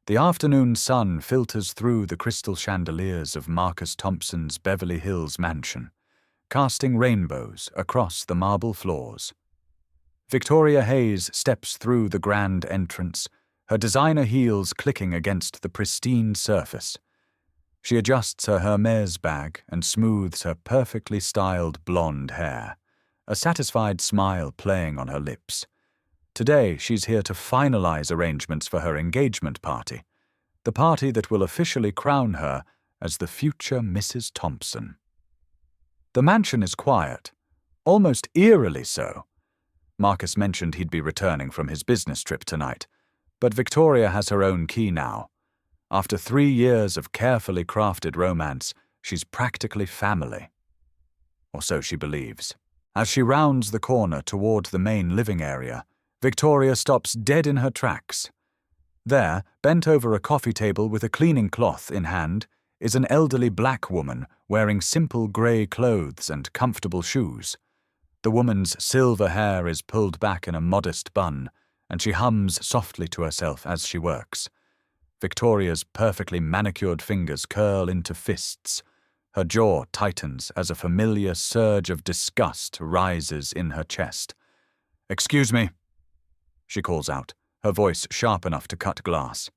The afternoon sun filters through the crystal chandeliers of Marcus Thompson's Beverly Hills mansion, casting rainbows across the marble floors. Victoria Hayes steps through the grand entrance, her designer heels clicking against the pristine surface. She adjusts her Hermes bag and smooths her perfectly styled blonde hair, a satisfied smile playing on her lips. Today, she's here to finalize arrangements for her engagement party, the party that will officially crown her as the future Mrs. Thompson. The mansion is quiet, almost eerily so. Marcus mentioned he'd be returning from his business trip tonight, but Victoria has her own key now. After 3 years of carefully crafted romance, she's practically family. Or so she believes. As she rounds the corner toward the main living area, Victoria stops dead in her tracks. There, bent over a coffee table with a cleaning cloth in hand, is an elderly black woman wearing simple grey clothes and comfortable shoes. The woman's silver hair is pulled back in a modest bun, and she hums softly to herself as she works. Victoria's perfectly manicured fingers curl into fists. Her jaw tightens as a familiar surge of disgust rises in her chest. "Excuse me," she calls out, her voice sharp enough to cut glass.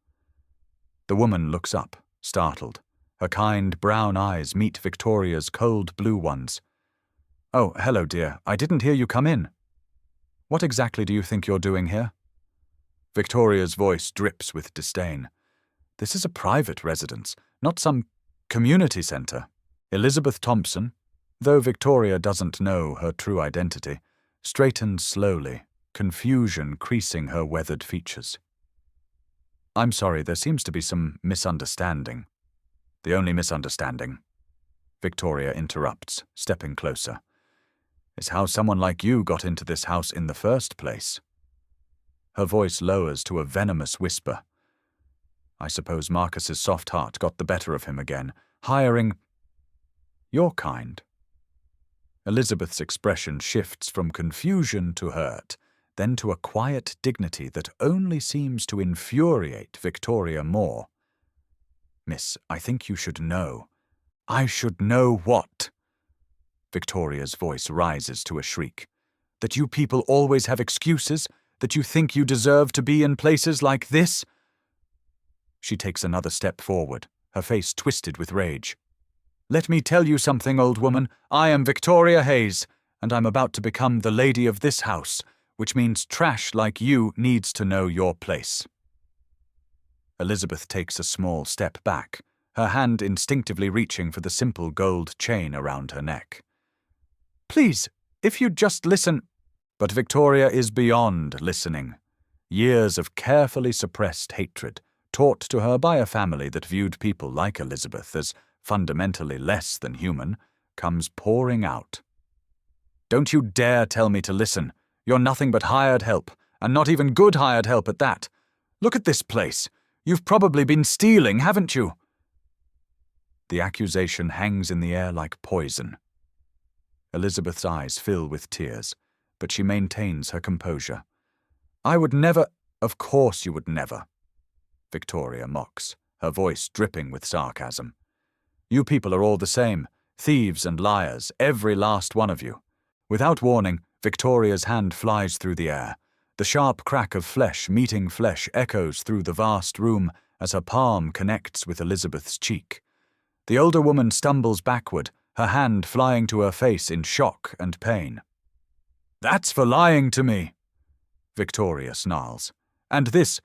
The woman looks up, startled. Her kind brown eyes meet Victoria's cold blue ones. "Oh, hello, dear. I didn't hear you come in. What exactly do you think you're doing here?" Victoria's voice drips with disdain. "This is a private residence, not some community center." Elizabeth Thompson, though Victoria doesn't know her true identity, straightens slowly, confusion creasing her weathered features. "I'm sorry, there seems to be some misunderstanding." "The only misunderstanding," Victoria interrupts, stepping closer, "is how someone like you got into this house in the first place." Her voice lowers to a venomous whisper. "I suppose Marcus's soft heart got the better of him again, hiring your kind." Elizabeth's expression shifts from confusion to hurt, then to a quiet dignity that only seems to infuriate Victoria more. "Miss, I think you should know." "I should know what?" Victoria's voice rises to a shriek. "That you people always have excuses? That you think you deserve to be in places like this?" She takes another step forward, her face twisted with rage. "Let me tell you something, old woman. I am Victoria Hayes, and I'm about to become the lady of this house, which means trash like you needs to know your place." Elizabeth takes a small step back, her hand instinctively reaching for the simple gold chain around her neck. "Please, if you'd just listen—" But Victoria is beyond listening. Years of carefully suppressed hatred, taught to her by a family that viewed people like Elizabeth as fundamentally less than human, comes pouring out. "Don't you dare tell me to listen. You're nothing but hired help, and not even good hired help at that. Look at this place. You've probably been stealing, haven't you?" The accusation hangs in the air like poison. Elizabeth's eyes fill with tears, but she maintains her composure. "I would never—" "Of course you would never," Victoria mocks, her voice dripping with sarcasm. "You people are all the same, thieves and liars, every last one of you." Without warning, Victoria's hand flies through the air. The sharp crack of flesh meeting flesh echoes through the vast room as her palm connects with Elizabeth's cheek. The older woman stumbles backward, her hand flying to her face in shock and pain. "That's for lying to me," Victoria snarls. "And this,"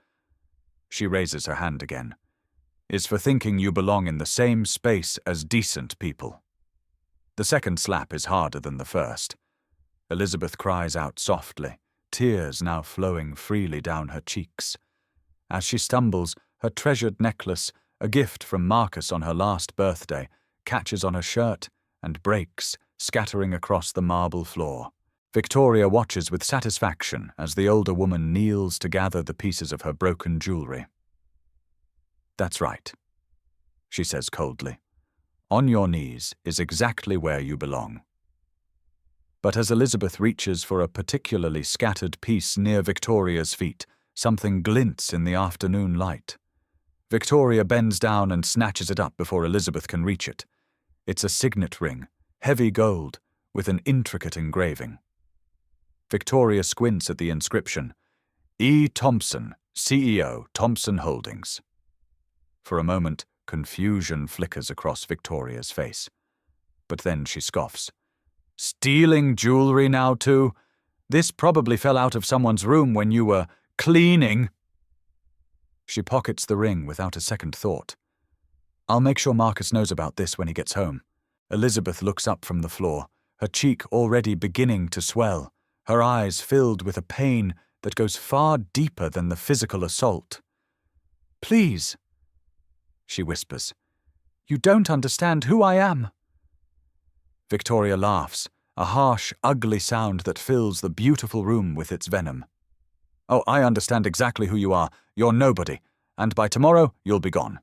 she raises her hand again, "is for thinking you belong in the same space as decent people." The second slap is harder than the first. Elizabeth cries out softly, tears now flowing freely down her cheeks. As she stumbles, her treasured necklace, a gift from Marcus on her last birthday, catches on her shirt and breaks, scattering across the marble floor. Victoria watches with satisfaction as the older woman kneels to gather the pieces of her broken jewelry. "That's right," she says coldly. "On your knees is exactly where you belong." But as Elizabeth reaches for a particularly scattered piece near Victoria's feet, something glints in the afternoon light. Victoria bends down and snatches it up before Elizabeth can reach it. It's a signet ring, heavy gold, with an intricate engraving. Victoria squints at the inscription, E. Thompson, CEO, Thompson Holdings. For a moment, confusion flickers across Victoria's face. But then she scoffs. Stealing jewelry now, too? This probably fell out of someone's room when you were cleaning. She pockets the ring without a second thought. I'll make sure Marcus knows about this when he gets home. Elizabeth looks up from the floor, her cheek already beginning to swell, her eyes filled with a pain that goes far deeper than the physical assault. Please, she whispers, you don't understand who I am. Victoria laughs, a harsh, ugly sound that fills the beautiful room with its venom. Oh, I understand exactly who you are. You're nobody, and by tomorrow you'll be gone.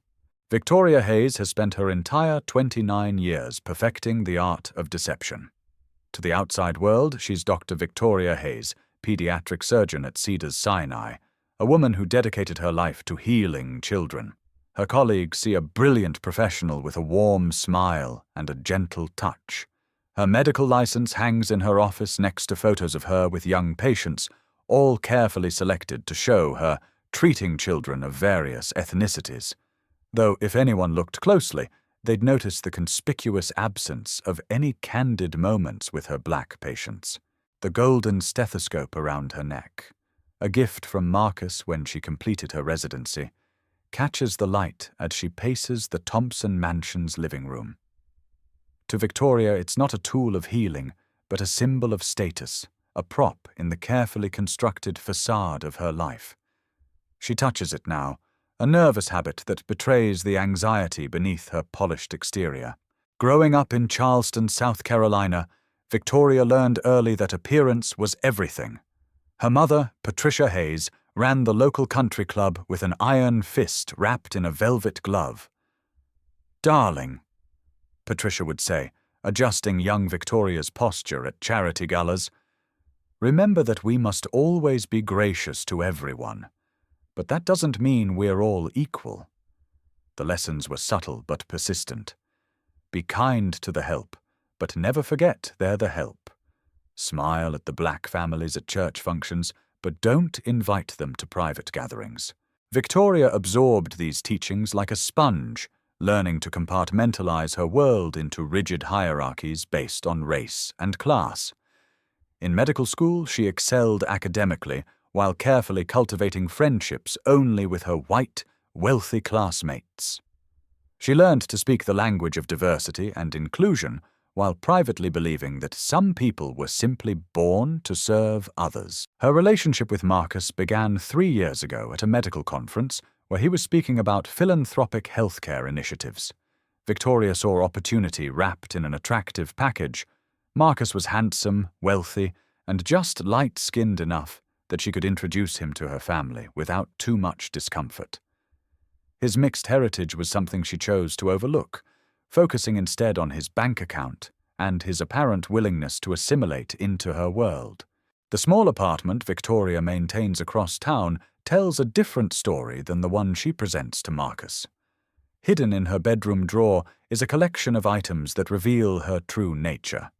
Victoria Hayes has spent her entire 29 years perfecting the art of deception. To the outside world, she's Dr. Victoria Hayes, pediatric surgeon at Cedars-Sinai, a woman who dedicated her life to healing children. Her colleagues see a brilliant professional with a warm smile and a gentle touch. Her medical license hangs in her office next to photos of her with young patients, all carefully selected to show her treating children of various ethnicities. Though if anyone looked closely, they'd notice the conspicuous absence of any candid moments with her black patients. The golden stethoscope around her neck, a gift from Marcus when she completed her residency, catches the light as she paces the Thompson Mansion's living room. To Victoria, it's not a tool of healing, but a symbol of status, a prop in the carefully constructed facade of her life. She touches it now, a nervous habit that betrays the anxiety beneath her polished exterior. Growing up in Charleston, South Carolina, Victoria learned early that appearance was everything. Her mother, Patricia Hayes, ran the local country club with an iron fist wrapped in a velvet glove. "Darling," Patricia would say, adjusting young Victoria's posture at charity galas, "remember that we must always be gracious to everyone. But that doesn't mean we're all equal." The lessons were subtle but persistent. Be kind to the help, but never forget they're the help. Smile at the black families at church functions, but don't invite them to private gatherings. Victoria absorbed these teachings like a sponge, learning to compartmentalize her world into rigid hierarchies based on race and class. In medical school, she excelled academically, while carefully cultivating friendships only with her white, wealthy classmates. She learned to speak the language of diversity and inclusion, while privately believing that some people were simply born to serve others. Her relationship with Marcus began 3 years ago at a medical conference where he was speaking about philanthropic healthcare initiatives. Victoria saw opportunity wrapped in an attractive package. Marcus was handsome, wealthy, and just light-skinned enough that she could introduce him to her family without too much discomfort. His mixed heritage was something she chose to overlook, focusing instead on his bank account and his apparent willingness to assimilate into her world. The small apartment Victoria maintains across town tells a different story than the one she presents to Marcus. Hidden in her bedroom drawer is a collection of items that reveal her true nature.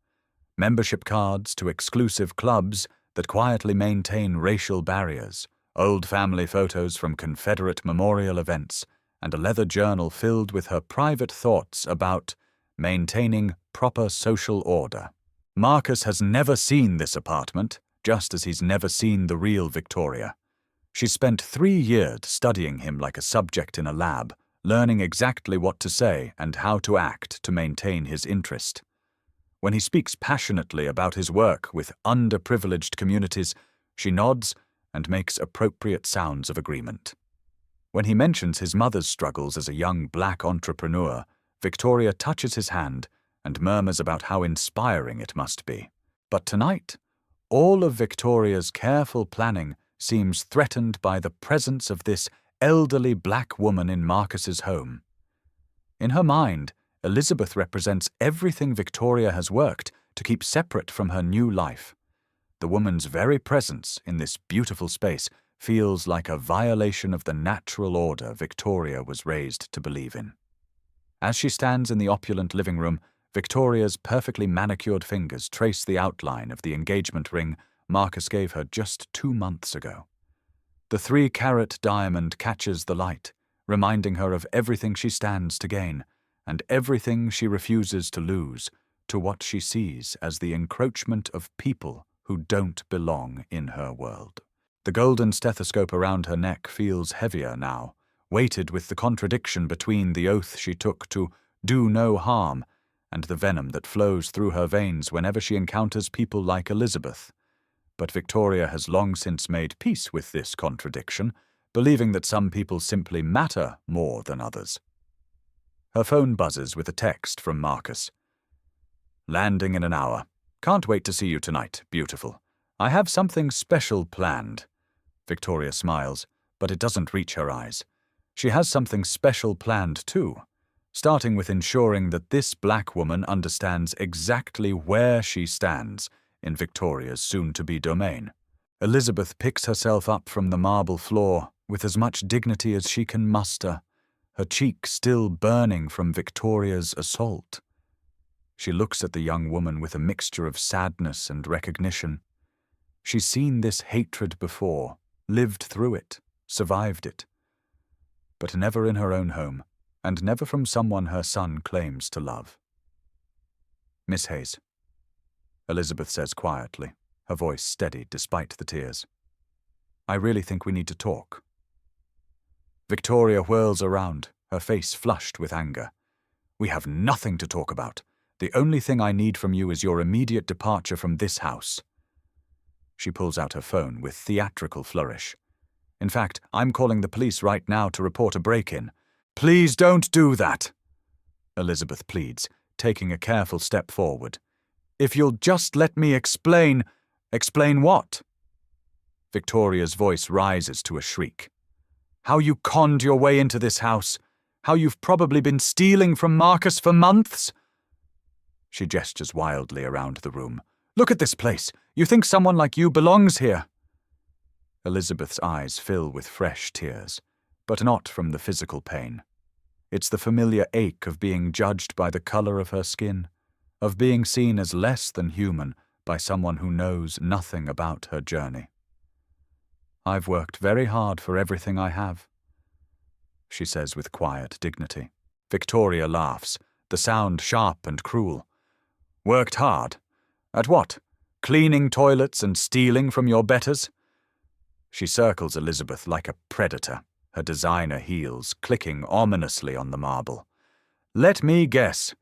Membership cards to exclusive clubs that quietly maintain racial barriers, old family photos from Confederate memorial events, and a leather journal filled with her private thoughts about maintaining proper social order. Marcus has never seen this apartment, just as he's never seen the real Victoria. She spent 3 years studying him like a subject in a lab, learning exactly what to say and how to act to maintain his interest. When he speaks passionately about his work with underprivileged communities, she nods and makes appropriate sounds of agreement. When he mentions his mother's struggles as a young black entrepreneur, Victoria touches his hand and murmurs about how inspiring it must be. But tonight, all of Victoria's careful planning seems threatened by the presence of this elderly black woman in Marcus's home. In her mind, Elizabeth represents everything Victoria has worked to keep separate from her new life. The woman's very presence in this beautiful space feels like a violation of the natural order Victoria was raised to believe in. As she stands in the opulent living room, Victoria's perfectly manicured fingers trace the outline of the engagement ring Marcus gave her just 2 months ago. The 3-carat diamond catches the light, reminding her of everything she stands to gain, and everything she refuses to lose, to what she sees as the encroachment of people who don't belong in her world. The golden stethoscope around her neck feels heavier now, weighted with the contradiction between the oath she took to do no harm and the venom that flows through her veins whenever she encounters people like Elizabeth. But Victoria has long since made peace with this contradiction, believing that some people simply matter more than others. Her phone buzzes with a text from Marcus. "Landing in an hour. Can't wait to see you tonight, beautiful. I have something special planned." Victoria smiles, but it doesn't reach her eyes. She has something special planned too, starting with ensuring that this black woman understands exactly where she stands in Victoria's soon-to-be domain. Elizabeth picks herself up from the marble floor with as much dignity as she can muster, her cheek still burning from Victoria's assault. She looks at the young woman with a mixture of sadness and recognition. She's seen this hatred before, lived through it, survived it. But never in her own home, and never from someone her son claims to love. "Miss Hayes," Elizabeth says quietly, her voice steady despite the tears. "I really think we need to talk." Victoria whirls around, her face flushed with anger. "We have nothing to talk about. The only thing I need from you is your immediate departure from this house." She pulls out her phone with theatrical flourish. "In fact, I'm calling the police right now to report a break-in." "Please don't do that," Elizabeth pleads, taking a careful step forward. "If you'll just let me explain..." "Explain what?" Victoria's voice rises to a shriek. "How you conned your way into this house. How you've probably been stealing from Marcus for months." She gestures wildly around the room. "Look at this place. You think someone like you belongs here." Elizabeth's eyes fill with fresh tears, but not from the physical pain. It's the familiar ache of being judged by the color of her skin, of being seen as less than human by someone who knows nothing about her journey. "I've worked very hard for everything I have," she says with quiet dignity. Victoria laughs, the sound sharp and cruel. "Worked hard? At what? Cleaning toilets and stealing from your betters?" She circles Elizabeth like a predator, her designer heels clicking ominously on the marble. "Let me guess.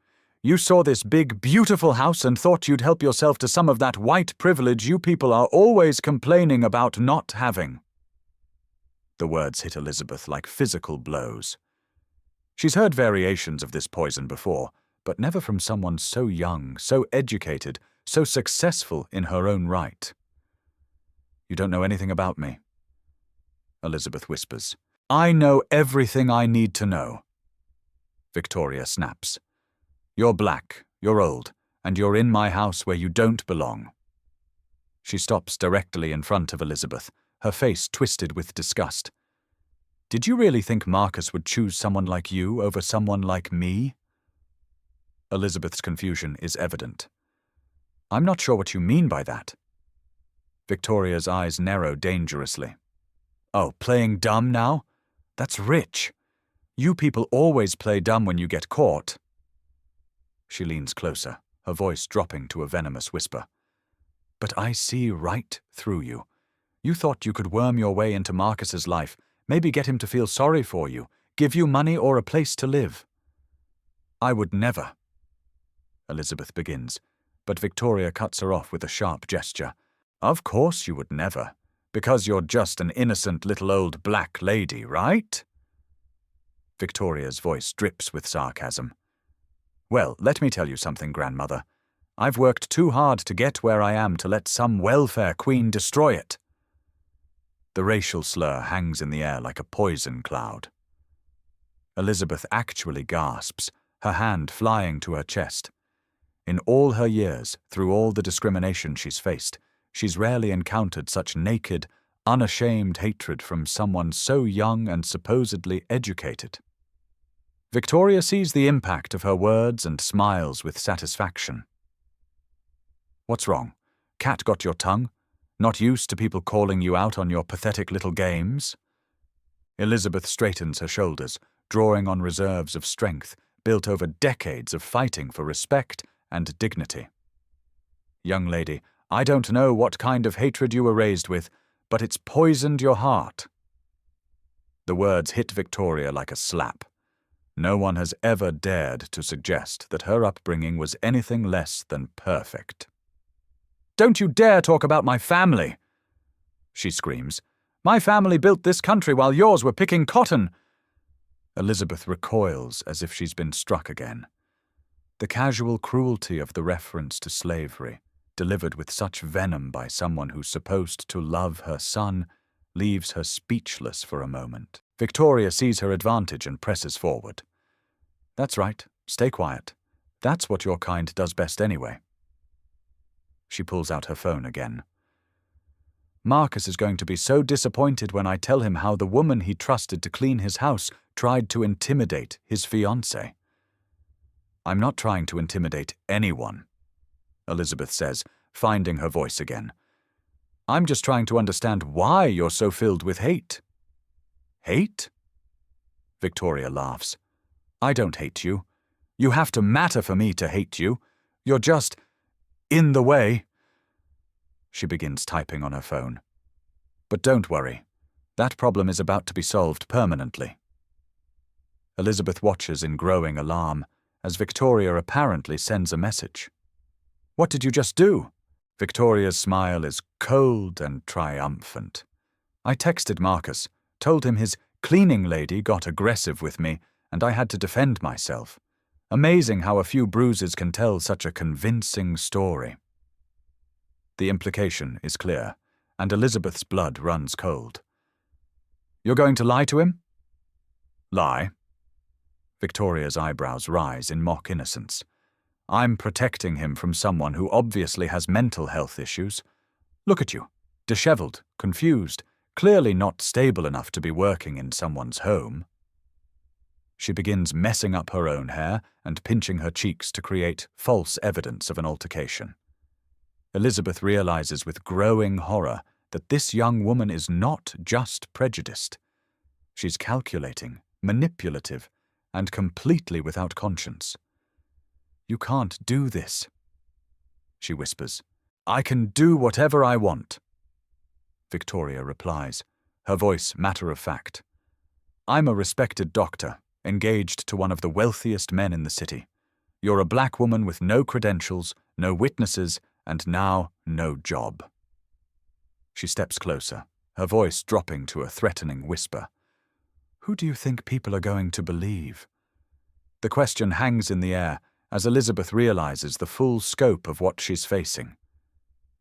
You saw this big, beautiful house and thought you'd help yourself to some of that white privilege you people are always complaining about not having." The words hit Elizabeth like physical blows. She's heard variations of this poison before, but never from someone so young, so educated, so successful in her own right. "You don't know anything about me," Elizabeth whispers. "I know everything I need to know." Victoria snaps. "You're black, you're old, and you're in my house where you don't belong." She stops directly in front of Elizabeth, her face twisted with disgust. "Did you really think Marcus would choose someone like you over someone like me?" Elizabeth's confusion is evident. "I'm not sure what you mean by that." Victoria's eyes narrow dangerously. "Oh, playing dumb now? That's rich. You people always play dumb when you get caught." She leans closer, her voice dropping to a venomous whisper. "But I see right through you. You thought you could worm your way into Marcus's life, maybe get him to feel sorry for you, give you money or a place to live." "I would never," Elizabeth begins, but Victoria cuts her off with a sharp gesture. "Of course you would never, because you're just an innocent little old black lady, right?" Victoria's voice drips with sarcasm. "Well, let me tell you something, grandmother. I've worked too hard to get where I am to let some welfare queen destroy it." The racial slur hangs in the air like a poison cloud. Elizabeth actually gasps, her hand flying to her chest. In all her years, through all the discrimination she's faced, she's rarely encountered such naked, unashamed hatred from someone so young and supposedly educated. Victoria sees the impact of her words and smiles with satisfaction. What's wrong? Cat got your tongue? Not used to people calling you out on your pathetic little games? Elizabeth straightens her shoulders, drawing on reserves of strength built over decades of fighting for respect and dignity. Young lady, I don't know what kind of hatred you were raised with, but it's poisoned your heart. The words hit Victoria like a slap. No one has ever dared to suggest that her upbringing was anything less than perfect. Don't you dare talk about my family, she screams. My family built this country while yours were picking cotton. Elizabeth recoils as if she's been struck again. The casual cruelty of the reference to slavery, delivered with such venom by someone who's supposed to love her son, leaves her speechless for a moment. Victoria sees her advantage and presses forward. That's right, stay quiet. That's what your kind does best anyway. She pulls out her phone again. Marcus is going to be so disappointed when I tell him how the woman he trusted to clean his house tried to intimidate his fiancé. I'm not trying to intimidate anyone, Elizabeth says, finding her voice again. I'm just trying to understand why you're so filled with hate. Hate? Victoria laughs. I don't hate you. You have to matter for me to hate you. You're just in the way. She begins typing on her phone. But don't worry. That problem is about to be solved permanently. Elizabeth watches in growing alarm as Victoria apparently sends a message. What did you just do? Victoria's smile is cold and triumphant. I texted Marcus, told him his cleaning lady got aggressive with me, and I had to defend myself. Amazing how a few bruises can tell such a convincing story. The implication is clear, and Elizabeth's blood runs cold. You're going to lie to him? Lie? Victoria's eyebrows rise in mock innocence. I'm protecting him from someone who obviously has mental health issues. Look at you, disheveled, confused, clearly not stable enough to be working in someone's home. She begins messing up her own hair and pinching her cheeks to create false evidence of an altercation. Elizabeth realizes with growing horror that this young woman is not just prejudiced. She's calculating, manipulative, and completely without conscience. You can't do this, she whispers. I can do whatever I want. Victoria replies, her voice matter of fact. I'm a respected doctor, engaged to one of the wealthiest men in the city. You're a black woman with no credentials, no witnesses, and now no job. She steps closer, her voice dropping to a threatening whisper. Who do you think people are going to believe? The question hangs in the air as Elizabeth realizes the full scope of what she's facing.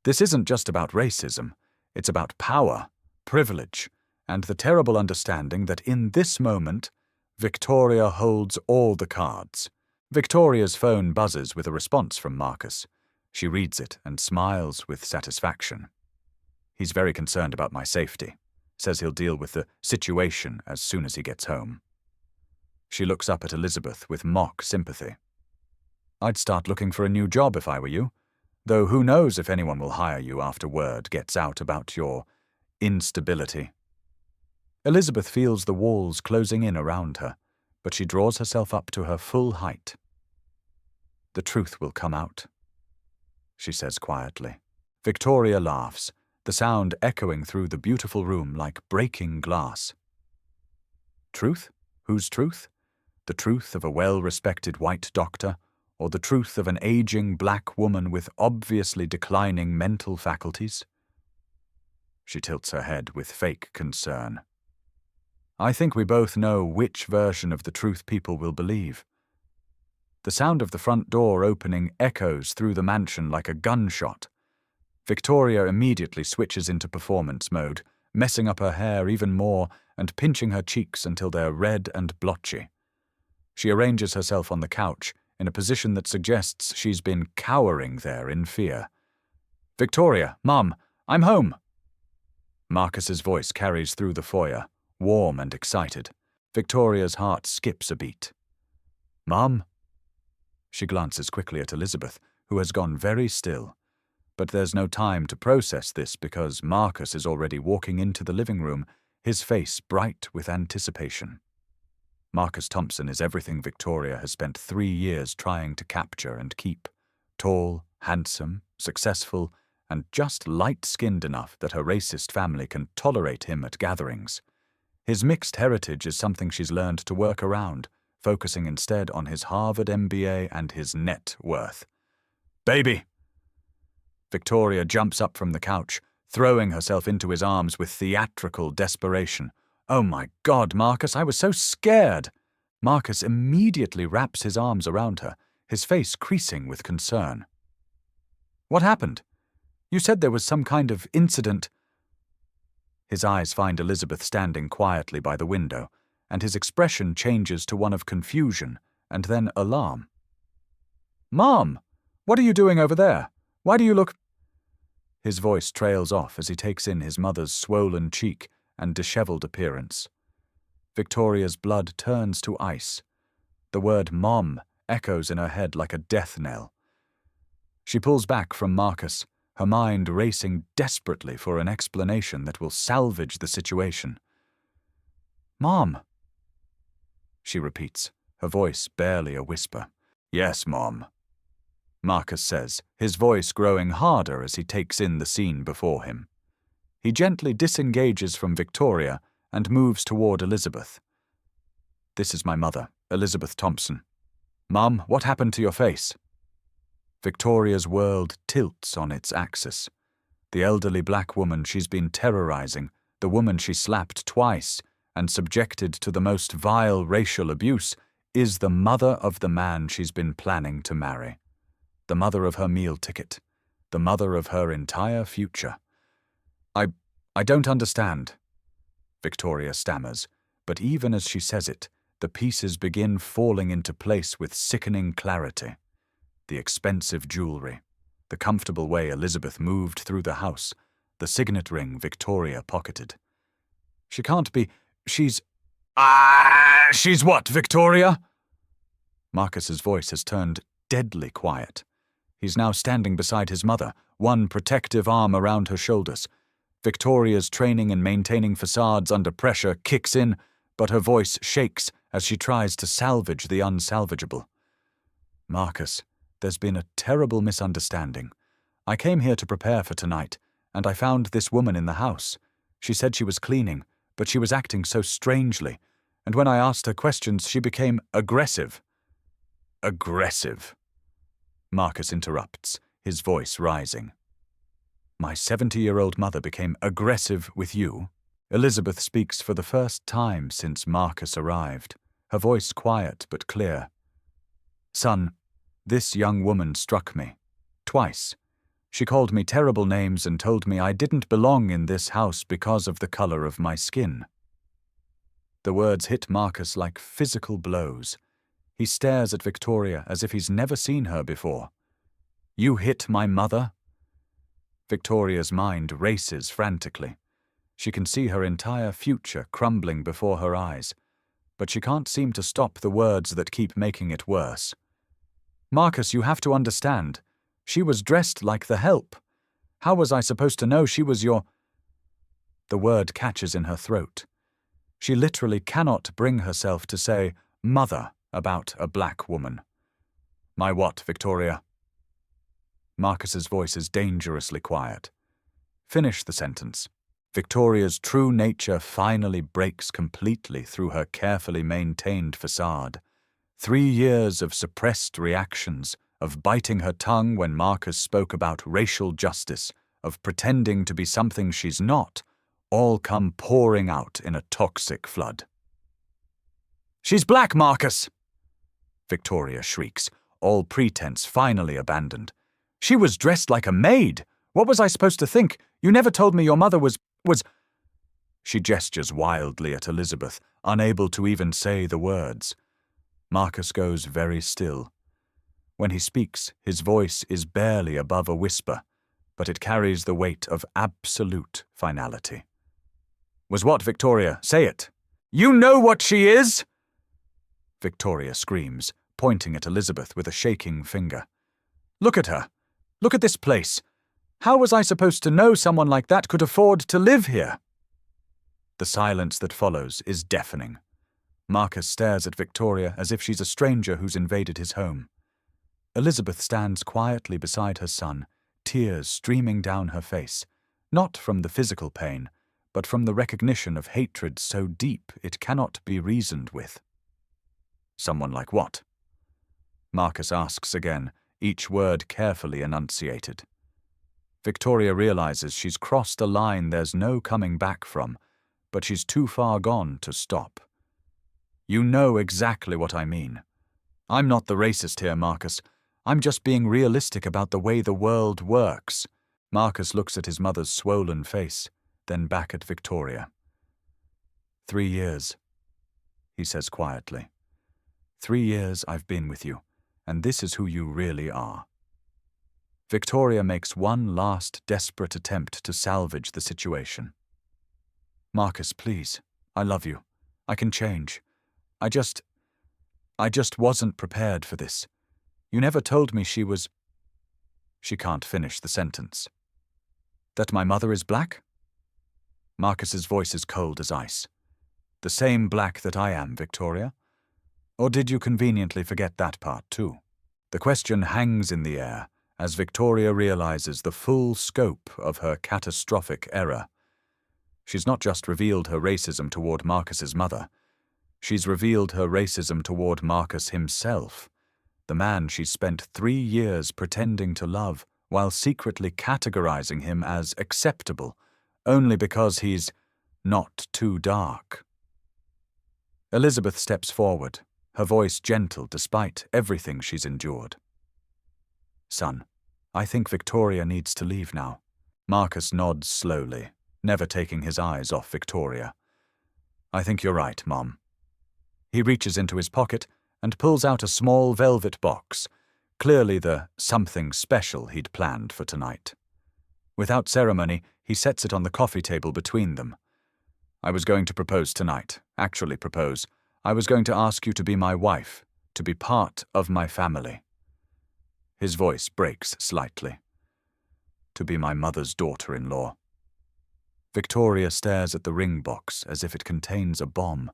This isn't just about racism, it's about power, privilege, and the terrible understanding that in this moment, Victoria holds all the cards. Victoria's phone buzzes with a response from Marcus. She reads it and smiles with satisfaction. He's very concerned about my safety, says he'll deal with the situation as soon as he gets home. She looks up at Elizabeth with mock sympathy. I'd start looking for a new job if I were you, though who knows if anyone will hire you after word gets out about your instability. Elizabeth feels the walls closing in around her, but she draws herself up to her full height. The truth will come out, she says quietly. Victoria laughs, the sound echoing through the beautiful room like breaking glass. Truth? Whose truth? The truth of a well-respected white doctor, or the truth of an aging black woman with obviously declining mental faculties? She tilts her head with fake concern. I think we both know which version of the truth people will believe. The sound of the front door opening echoes through the mansion like a gunshot. Victoria immediately switches into performance mode, messing up her hair even more and pinching her cheeks until they're red and blotchy. She arranges herself on the couch in a position that suggests she's been cowering there in fear. Victoria, Mum, I'm home. Marcus's voice carries through the foyer, warm and excited. Victoria's heart skips a beat. "Mom?" She glances quickly at Elizabeth, who has gone very still. But there's no time to process this because Marcus is already walking into the living room, his face bright with anticipation. Marcus Thompson is everything Victoria has spent 3 years trying to capture and keep. Tall, handsome, successful, and just light-skinned enough that her racist family can tolerate him at gatherings. His mixed heritage is something she's learned to work around, focusing instead on his Harvard MBA and his net worth. "Baby!" Victoria jumps up from the couch, throwing herself into his arms with theatrical desperation. "Oh my God, Marcus, I was so scared!" Marcus immediately wraps his arms around her, his face creasing with concern. "What happened? You said there was some kind of incident." His eyes find Elizabeth standing quietly by the window, and his expression changes to one of confusion and then alarm. "Mom, what are you doing over there? Why do you look—" His voice trails off as he takes in his mother's swollen cheek and disheveled appearance. Victoria's blood turns to ice. The word "mom" echoes in her head like a death knell. She pulls back from Marcus, her mind racing desperately for an explanation that will salvage the situation. "Mom," she repeats, her voice barely a whisper. "Yes, Mom," Marcus says, his voice growing harder as he takes in the scene before him. He gently disengages from Victoria and moves toward Elizabeth. "This is my mother, Elizabeth Thompson. Mom, what happened to your face?" Victoria's world tilts on its axis. The elderly black woman she's been terrorizing, the woman she slapped twice and subjected to the most vile racial abuse, is the mother of the man she's been planning to marry. The mother of her meal ticket. The mother of her entire future. I don't understand," Victoria stammers, but even as she says it, the pieces begin falling into place with sickening clarity. The expensive jewelry, the comfortable way Elizabeth moved through the house, the signet ring Victoria pocketed. "She can't be— she's— She's what, Victoria?" Marcus's voice has turned deadly quiet. He's now standing beside his mother, one protective arm around her shoulders. Victoria's training in maintaining facades under pressure kicks in, but her voice shakes as she tries to salvage the unsalvageable. "Marcus, there's been a terrible misunderstanding. I came here to prepare for tonight, and I found this woman in the house. She said she was cleaning, but she was acting so strangely, and when I asked her questions, she became aggressive." "Aggressive?" Marcus interrupts, his voice rising. "My 70-year-old mother became aggressive with you?" Elizabeth speaks for the first time since Marcus arrived, her voice quiet but clear. "Son, this young woman struck me. Twice. She called me terrible names and told me I didn't belong in this house because of the color of my skin." The words hit Marcus like physical blows. He stares at Victoria as if he's never seen her before. "You hit my mother?" Victoria's mind races frantically. She can see her entire future crumbling before her eyes, but she can't seem to stop the words that keep making it worse. "Marcus, you have to understand. She was dressed like the help. How was I supposed to know she was your—" The word catches in her throat. She literally cannot bring herself to say "mother" about a black woman. "My what, Victoria?" Marcus's voice is dangerously quiet. "Finish the sentence." Victoria's true nature finally breaks completely through her carefully maintained facade. 3 years of suppressed reactions, of biting her tongue when Marcus spoke about racial justice, of pretending to be something she's not, all come pouring out in a toxic flood. "She's black, Marcus!" Victoria shrieks, all pretense finally abandoned. "She was dressed like a maid! What was I supposed to think? You never told me your mother was— She gestures wildly at Elizabeth, unable to even say the words. Marcus goes very still. When he speaks, his voice is barely above a whisper, but it carries the weight of absolute finality. Was what, Victoria? Say it. You know what she is! Victoria screams, pointing at Elizabeth with a shaking finger. Look at her. Look at this place. How was I supposed to know someone like that could afford to live here? The silence that follows is deafening. Marcus stares at Victoria as if she's a stranger who's invaded his home. Elizabeth stands quietly beside her son, tears streaming down her face, not from the physical pain, but from the recognition of hatred so deep it cannot be reasoned with. Someone like what? Marcus asks again, each word carefully enunciated. Victoria realizes she's crossed a line there's no coming back from, but she's too far gone to stop. You know exactly what I mean. I'm not the racist here, Marcus. I'm just being realistic about the way the world works. Marcus looks at his mother's swollen face, then back at Victoria. 3 years, he says quietly. 3 years I've been with you, and this is who you really are. Victoria makes one last desperate attempt to salvage the situation. Marcus, please, I love you. I can change. I just wasn't prepared for this. You never told me she was... She can't finish the sentence. That my mother is black? Marcus's voice is cold as ice. The same black that I am, Victoria? Or did you conveniently forget that part too? The question hangs in the air as Victoria realizes the full scope of her catastrophic error. She's not just revealed her racism toward Marcus's mother. She's revealed her racism toward Marcus himself, the man she's spent 3 years pretending to love while secretly categorizing him as acceptable, only because he's not too dark. Elizabeth steps forward, her voice gentle despite everything she's endured. Son, I think Victoria needs to leave now. Marcus nods slowly, never taking his eyes off Victoria. I think you're right, Mom. He reaches into his pocket and pulls out a small velvet box, clearly the something special he'd planned for tonight. Without ceremony, he sets it on the coffee table between them. I was going to propose tonight, actually propose. I was going to ask you to be my wife, to be part of my family. His voice breaks slightly. To be my mother's daughter-in-law. Victoria stares at the ring box as if it contains a bomb.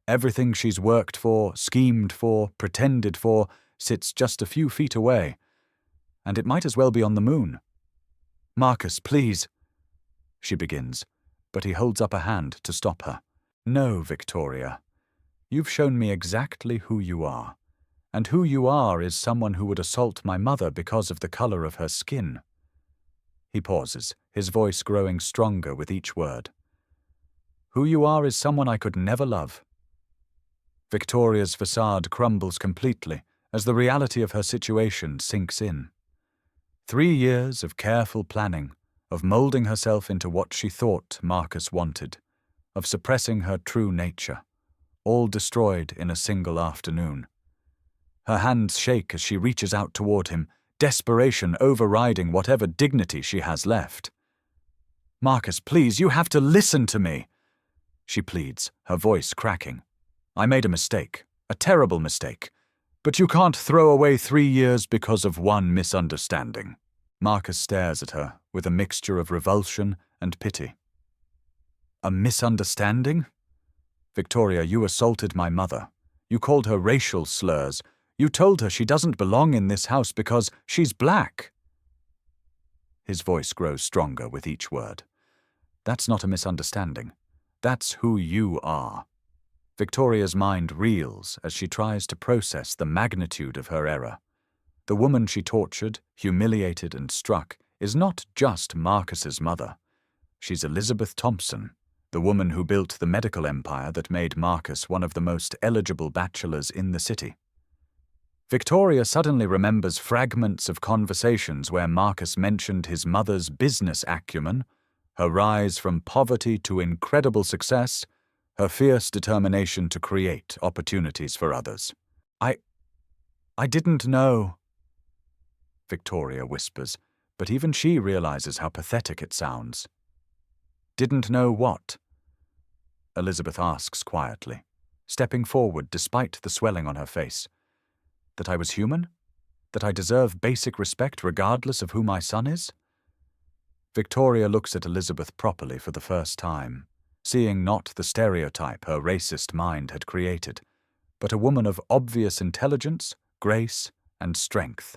Everything she's worked for, schemed for, pretended for, sits just a few feet away. And it might as well be on the moon. Marcus, please, she begins, but he holds up a hand to stop her. No, Victoria. You've shown me exactly who you are. And who you are is someone who would assault my mother because of the color of her skin. He pauses, his voice growing stronger with each word. Who you are is someone I could never love. Victoria's facade crumbles completely as the reality of her situation sinks in. 3 years of careful planning, of molding herself into what she thought Marcus wanted, of suppressing her true nature, all destroyed in a single afternoon. Her hands shake as she reaches out toward him, desperation overriding whatever dignity she has left. Marcus, please, you have to listen to me, she pleads, her voice cracking. I made a mistake, a terrible mistake, but you can't throw away 3 years because of one misunderstanding. Marcus stares at her with a mixture of revulsion and pity. A misunderstanding? Victoria, you assaulted my mother. You called her racial slurs. You told her she doesn't belong in this house because she's black. His voice grows stronger with each word. That's not a misunderstanding. That's who you are. Victoria's mind reels as she tries to process the magnitude of her error. The woman she tortured, humiliated, and struck is not just Marcus's mother. She's Elizabeth Thompson, the woman who built the medical empire that made Marcus one of the most eligible bachelors in the city. Victoria suddenly remembers fragments of conversations where Marcus mentioned his mother's business acumen, her rise from poverty to incredible success, her fierce determination to create opportunities for others. I didn't know, Victoria whispers, but even she realizes how pathetic it sounds. Didn't know what? Elizabeth asks quietly, stepping forward despite the swelling on her face. That I was human? That I deserve basic respect regardless of who my son is? Victoria looks at Elizabeth properly for the first time, seeing not the stereotype her racist mind had created, but a woman of obvious intelligence, grace, and strength.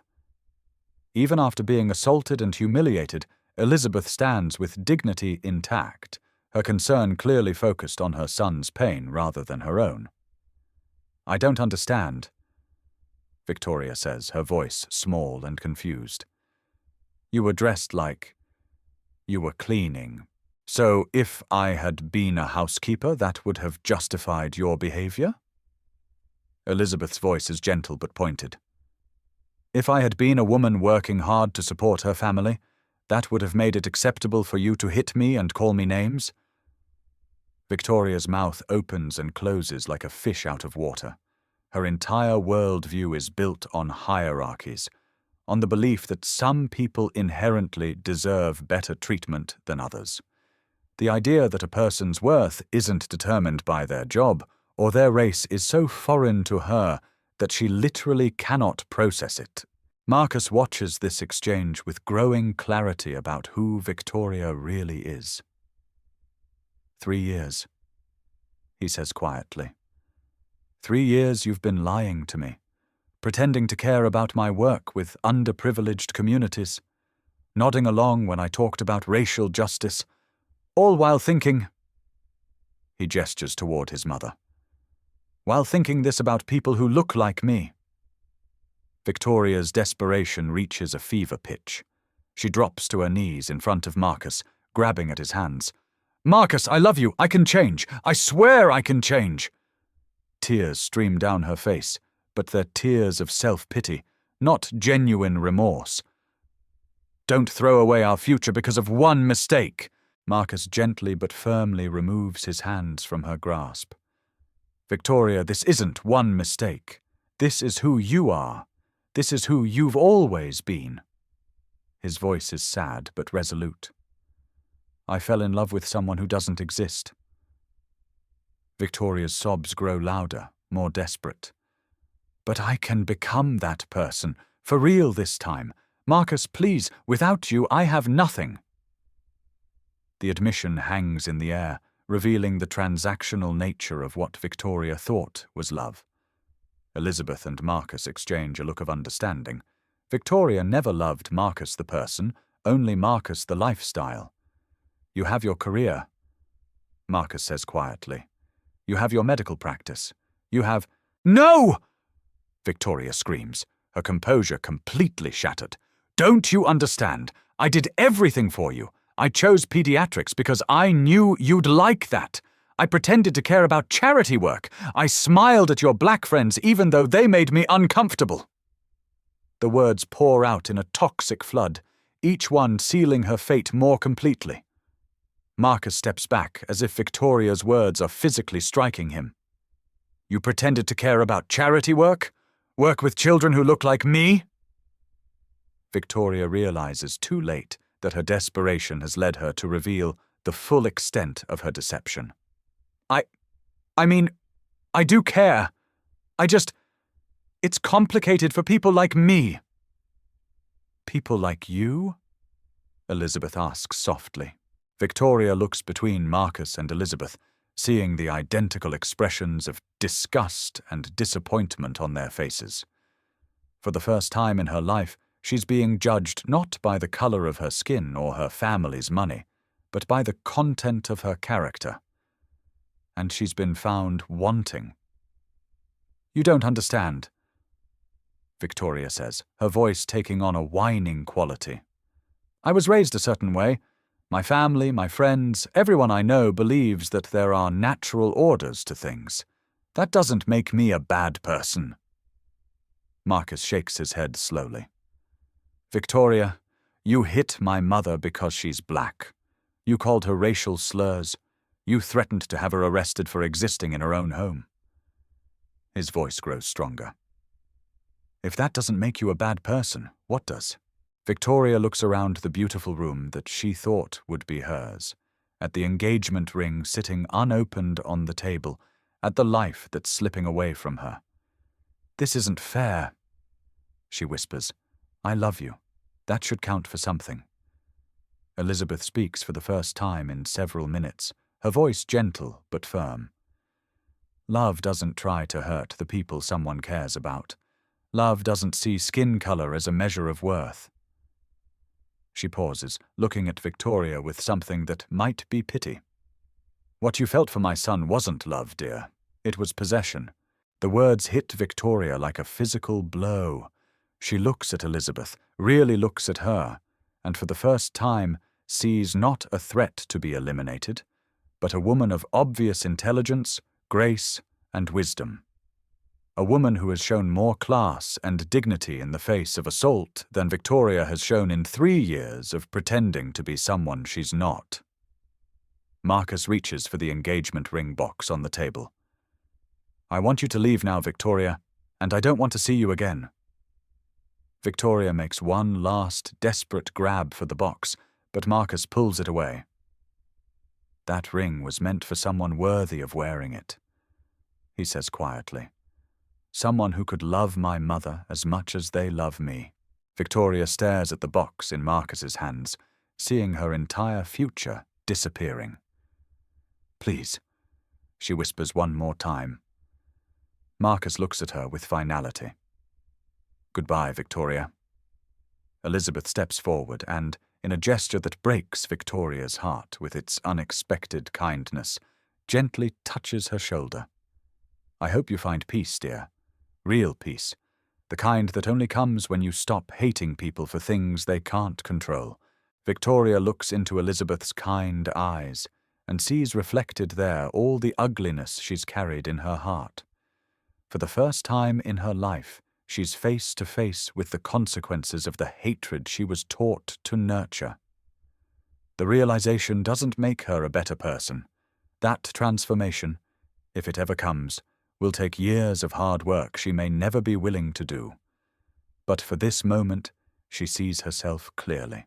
Even after being assaulted and humiliated, Elizabeth stands with dignity intact, her concern clearly focused on her son's pain rather than her own. "I don't understand," Victoria says, her voice small and confused. "You were dressed like you were cleaning. So if I had been a housekeeper, that would have justified your behavior?" Elizabeth's voice is gentle but pointed. "If I had been a woman working hard to support her family, that would have made it acceptable for you to hit me and call me names?" Victoria's mouth opens and closes like a fish out of water. Her entire worldview is built on hierarchies, on the belief that some people inherently deserve better treatment than others. The idea that a person's worth isn't determined by their job or their race is so foreign to her that she literally cannot process it. Marcus watches this exchange with growing clarity about who Victoria really is. 3 years, he says quietly. 3 years you've been lying to me, pretending to care about my work with underprivileged communities, nodding along when I talked about racial justice, all while thinking— he gestures toward his mother— while thinking this about people who look like me. Victoria's desperation reaches a fever pitch. She drops to her knees in front of Marcus, grabbing at his hands. "Marcus, I love you. I can change. I swear I can change." Tears stream down her face, but they're tears of self-pity, not genuine remorse. "Don't throw away our future because of one mistake." Marcus gently but firmly removes his hands from her grasp. "Victoria, this isn't one mistake. This is who you are. This is who you've always been." His voice is sad but resolute. "I fell in love with someone who doesn't exist." Victoria's sobs grow louder, more desperate. "But I can become that person, for real this time. Marcus, please, without you, I have nothing." The admission hangs in the air, revealing the transactional nature of what Victoria thought was love. Elizabeth and Marcus exchange a look of understanding. Victoria never loved Marcus the person, only Marcus the lifestyle. "You have your career," Marcus says quietly. "You have your medical practice. You have—" "No!" Victoria screams, her composure completely shattered. "Don't you understand? I did everything for you. I chose pediatrics because I knew you'd like that. I pretended to care about charity work. I smiled at your black friends even though they made me uncomfortable." The words pour out in a toxic flood, each one sealing her fate more completely. Marcus steps back as if Victoria's words are physically striking him. "You pretended to care about charity work? Work with children who look like me?" Victoria realizes too late that her desperation has led her to reveal the full extent of her deception. I mean, I do care. It's complicated for people like me." "People like you?" Elizabeth asks softly. Victoria looks between Marcus and Elizabeth, seeing the identical expressions of disgust and disappointment on their faces. For the first time in her life, she's being judged not by the color of her skin or her family's money, but by the content of her character. And she's been found wanting. "You don't understand," Victoria says, her voice taking on a whining quality. "I was raised a certain way. My family, my friends, everyone I know believes that there are natural orders to things. That doesn't make me a bad person." Marcus shakes his head slowly. "Victoria, you hit my mother because she's black. You called her racial slurs. You threatened to have her arrested for existing in her own home." His voice grows stronger. "If that doesn't make you a bad person, what does?" Victoria looks around the beautiful room that she thought would be hers, at the engagement ring sitting unopened on the table, at the life that's slipping away from her. "This isn't fair," she whispers. "I love you. That should count for something." Elizabeth speaks for the first time in several minutes, her voice gentle but firm. Love doesn't try to hurt the people someone cares about. Love doesn't see skin color as a measure of worth. She pauses, looking at Victoria with something that might be pity. "What you felt for my son wasn't love, dear. It was possession." The words hit Victoria like a physical blow. She looks at Elizabeth, really looks at her, and for the first time sees not a threat to be eliminated, but a woman of obvious intelligence, grace, and wisdom. A woman who has shown more class and dignity in the face of assault than Victoria has shown in 3 years of pretending to be someone she's not. Marcus reaches for the engagement ring box on the table. "I want you to leave now, Victoria, and I don't want to see you again." Victoria makes one last desperate grab for the box, but Marcus pulls it away. "That ring was meant for someone worthy of wearing it," he says quietly. "Someone who could love my mother as much as they love me." Victoria stares at the box in Marcus's hands, seeing her entire future disappearing. "Please," she whispers one more time. Marcus looks at her with finality. "Goodbye, Victoria." Elizabeth steps forward and, in a gesture that breaks Victoria's heart with its unexpected kindness, gently touches her shoulder. "I hope you find peace, dear. Real peace. The kind that only comes when you stop hating people for things they can't control." Victoria looks into Elizabeth's kind eyes and sees reflected there all the ugliness she's carried in her heart. For the first time in her life, she's face to face with the consequences of the hatred she was taught to nurture. The realization doesn't make her a better person. That transformation, if it ever comes, will take years of hard work she may never be willing to do. But for this moment, she sees herself clearly.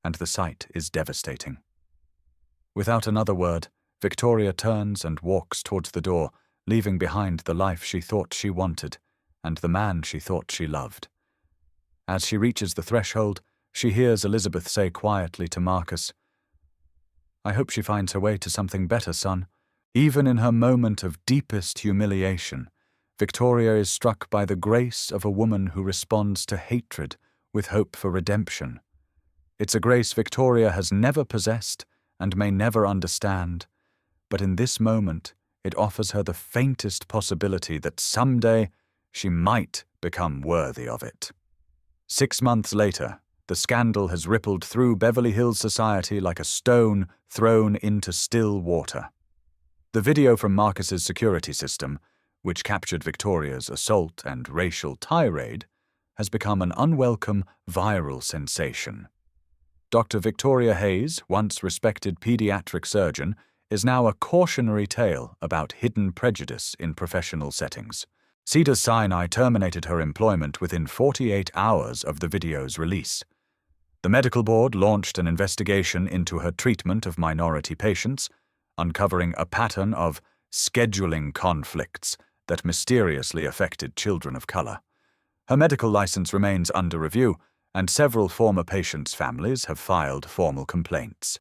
And the sight is devastating. Without another word, Victoria turns and walks towards the door, leaving behind the life she thought she wanted and the man she thought she loved. As she reaches the threshold, she hears Elizabeth say quietly to Marcus, "I hope she finds her way to something better, son." Even in her moment of deepest humiliation, Victoria is struck by the grace of a woman who responds to hatred with hope for redemption. It's a grace Victoria has never possessed and may never understand, but in this moment it offers her the faintest possibility that someday she might become worthy of it. 6 months later, the scandal has rippled through Beverly Hills society like a stone thrown into still water. The video from Marcus's security system, which captured Victoria's assault and racial tirade, has become an unwelcome viral sensation. Dr. Victoria Hayes, once respected pediatric surgeon, is now a cautionary tale about hidden prejudice in professional settings. Cedars-Sinai terminated her employment within 48 hours of the video's release. The medical board launched an investigation into her treatment of minority patients, uncovering a pattern of scheduling conflicts that mysteriously affected children of color. Her medical license remains under review, and several former patients' families have filed formal complaints.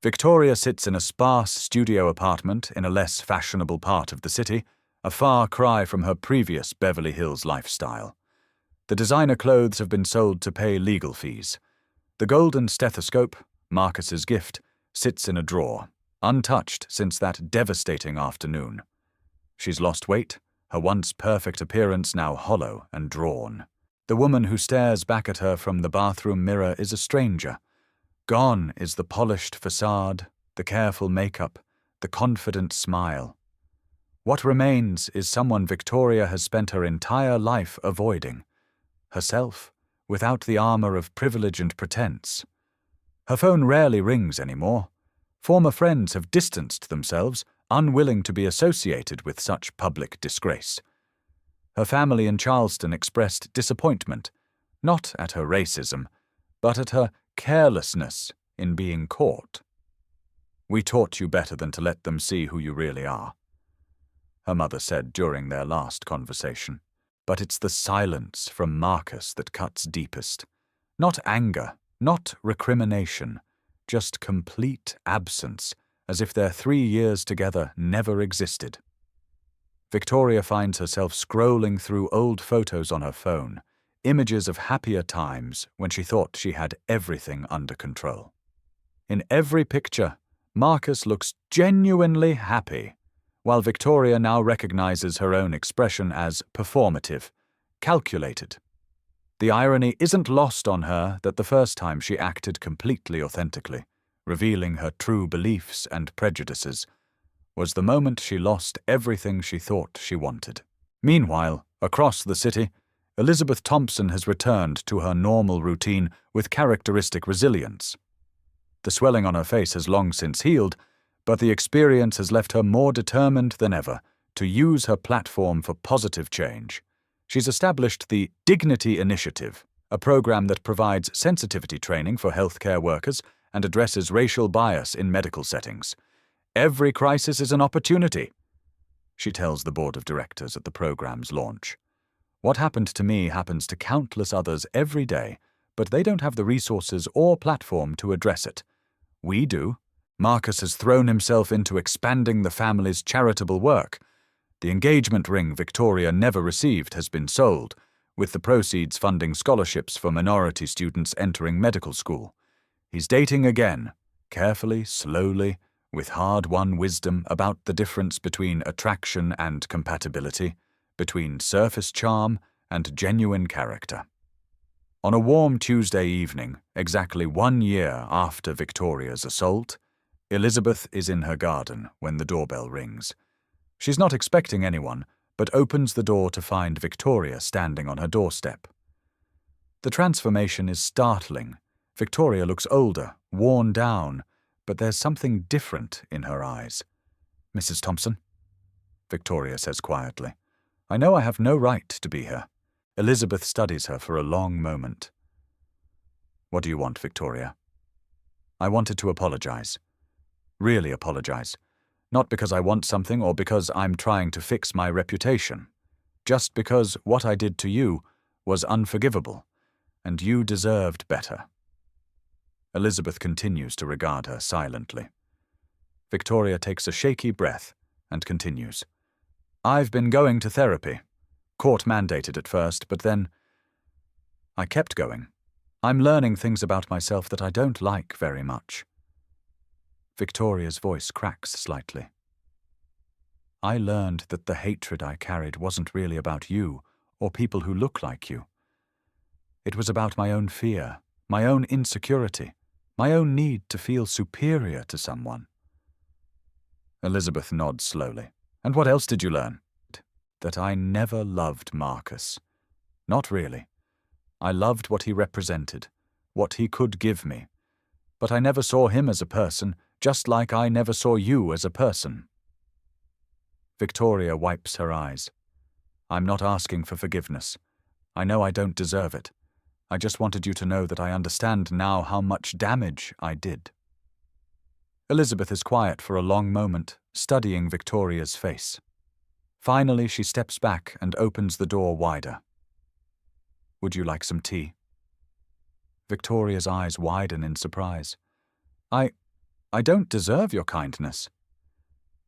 Victoria sits in a sparse studio apartment in a less fashionable part of the city, a far cry from her previous Beverly Hills lifestyle. The designer clothes have been sold to pay legal fees. The golden stethoscope, Marcus's gift, sits in a drawer, untouched since that devastating afternoon. She's lost weight, her once perfect appearance now hollow and drawn. The woman who stares back at her from the bathroom mirror is a stranger. Gone is the polished facade, the careful makeup, the confident smile. What remains is someone Victoria has spent her entire life avoiding, herself, without the armor of privilege and pretense. Her phone rarely rings anymore. Former friends have distanced themselves, unwilling to be associated with such public disgrace. Her family in Charleston expressed disappointment, not at her racism, but at her carelessness in being caught. We taught you better than to let them see who you really are," her mother said during their last conversation. But it's the silence from Marcus that cuts deepest. Not anger, not recrimination, just complete absence, as if their 3 years together never existed. Victoria finds herself scrolling through old photos on her phone, images of happier times when she thought she had everything under control. In every picture, Marcus looks genuinely happy, while Victoria now recognizes her own expression as performative, calculated. The irony isn't lost on her that the first time she acted completely authentically, revealing her true beliefs and prejudices, was the moment she lost everything she thought she wanted. Meanwhile, across the city, Elizabeth Thompson has returned to her normal routine with characteristic resilience. The swelling on her face has long since healed, but the experience has left her more determined than ever to use her platform for positive change. She's established the Dignity Initiative, a program that provides sensitivity training for healthcare workers and addresses racial bias in medical settings. "Every crisis is an opportunity," she tells the board of directors at the program's launch. "What happened to me happens to countless others every day, but they don't have the resources or platform to address it. We do." Marcus has thrown himself into expanding the family's charitable work. The engagement ring Victoria never received has been sold, with the proceeds funding scholarships for minority students entering medical school. He's dating again, carefully, slowly, with hard-won wisdom about the difference between attraction and compatibility, between surface charm and genuine character. On a warm Tuesday evening, exactly 1 year after Victoria's assault, Elizabeth is in her garden when the doorbell rings. She's not expecting anyone, but opens the door to find Victoria standing on her doorstep. The transformation is startling. Victoria looks older, worn down, but there's something different in her eyes. "Mrs. Thompson?" Victoria says quietly. "I know I have no right to be here." Elizabeth studies her for a long moment. "What do you want, Victoria?" "I wanted to apologize. Really apologize. Not because I want something or because I'm trying to fix my reputation. Just because what I did to you was unforgivable, and you deserved better." Elizabeth continues to regard her silently. Victoria takes a shaky breath and continues. "I've been going to therapy. Court-mandated at first, but then I kept going. I'm learning things about myself that I don't like very much." Victoria's voice cracks slightly. "I learned that the hatred I carried wasn't really about you or people who look like you. It was about my own fear, my own insecurity, my own need to feel superior to someone." Elizabeth nods slowly. "And what else did you learn?" "That I never loved Marcus. Not really. I loved what he represented, what he could give me. But I never saw him as a person, just like I never saw you as a person." Victoria wipes her eyes. "I'm not asking for forgiveness. I know I don't deserve it. I just wanted you to know that I understand now how much damage I did." Elizabeth is quiet for a long moment, studying Victoria's face. Finally, she steps back and opens the door wider. "Would you like some tea?" Victoria's eyes widen in surprise. I don't deserve your kindness."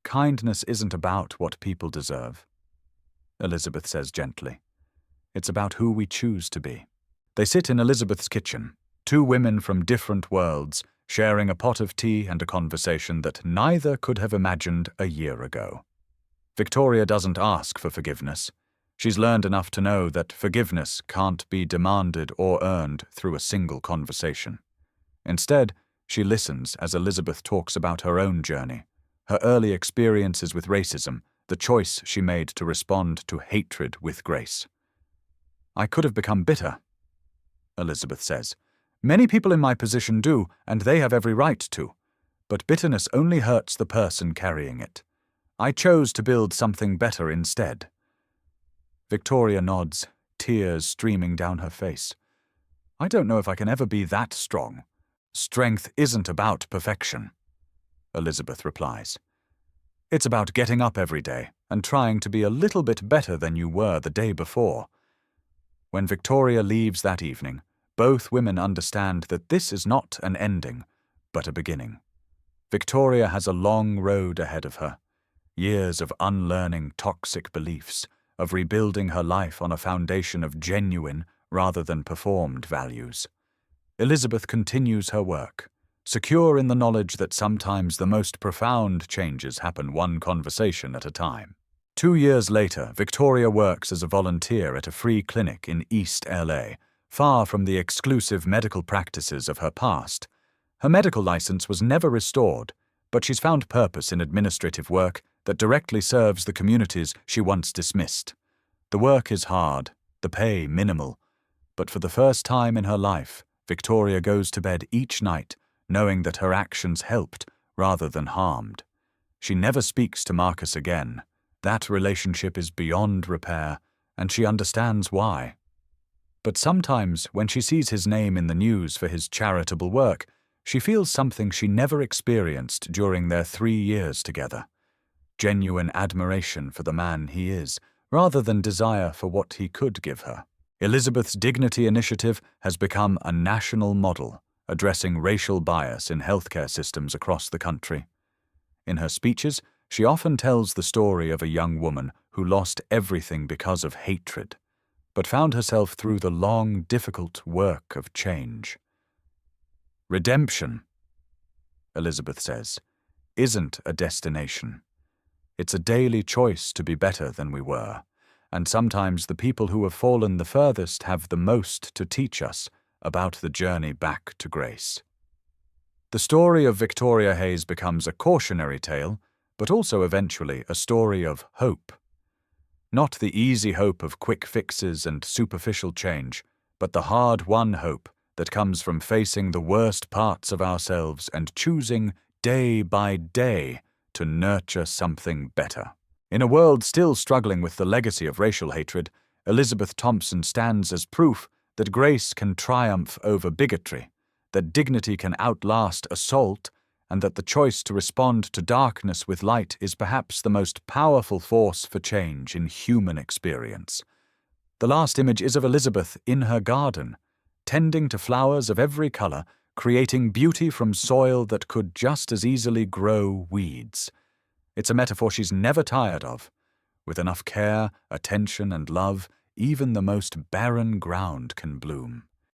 "Kindness isn't about what people deserve," Elizabeth says gently. "It's about who we choose to be." They sit in Elizabeth's kitchen, 2 women from different worlds, sharing a pot of tea and a conversation that neither could have imagined a year ago. Victoria doesn't ask for forgiveness. She's learned enough to know that forgiveness can't be demanded or earned through a single conversation. Instead, she listens as Elizabeth talks about her own journey, her early experiences with racism, the choice she made to respond to hatred with grace. "I could have become bitter," Elizabeth says. "Many people in my position do, and they have every right to. But bitterness only hurts the person carrying it. I chose to build something better instead." Victoria nods, tears streaming down her face. "I don't know if I can ever be that strong. Strength isn't about perfection." Elizabeth replies. It's about getting up every day and trying to be a little bit better than you were the day before. When Victoria leaves that evening, both women understand that this is not an ending, but a beginning. Victoria has a long road ahead of her, years of unlearning toxic beliefs, of rebuilding her life on a foundation of genuine rather than performed values. Elizabeth continues her work, secure in the knowledge that sometimes the most profound changes happen one conversation at a time. 2 years later, Victoria works as a volunteer at a free clinic in East LA, far from the exclusive medical practices of her past. Her medical license was never restored, but she's found purpose in administrative work that directly serves the communities she once dismissed. The work is hard, the pay minimal, but for the first time in her life, Victoria goes to bed each night knowing that her actions helped rather than harmed. She never speaks to Marcus again. That relationship is beyond repair, and she understands why. But sometimes, when she sees his name in the news for his charitable work, she feels something she never experienced during their 3 years together. Genuine admiration for the man he is, rather than desire for what he could give her. Elizabeth's Dignity Initiative has become a national model, addressing racial bias in healthcare systems across the country. In her speeches, she often tells the story of a young woman who lost everything because of hatred, but found herself through the long, difficult work of change. Redemption, Elizabeth says, isn't a destination. It's a daily choice to be better than we were, and sometimes the people who have fallen the furthest have the most to teach us about the journey back to grace. The story of Victoria Hayes becomes a cautionary tale, but also eventually a story of hope. Not the easy hope of quick fixes and superficial change, but the hard-won hope that comes from facing the worst parts of ourselves and choosing, day by day, to nurture something better. In a world still struggling with the legacy of racial hatred, Elizabeth Thompson stands as proof that grace can triumph over bigotry, that dignity can outlast assault, and that the choice to respond to darkness with light is perhaps the most powerful force for change in human experience. The last image is of Elizabeth in her garden, tending to flowers of every color, creating beauty from soil that could just as easily grow weeds. It's a metaphor she's never tired of. With enough care, attention, and love, even the most barren ground can bloom.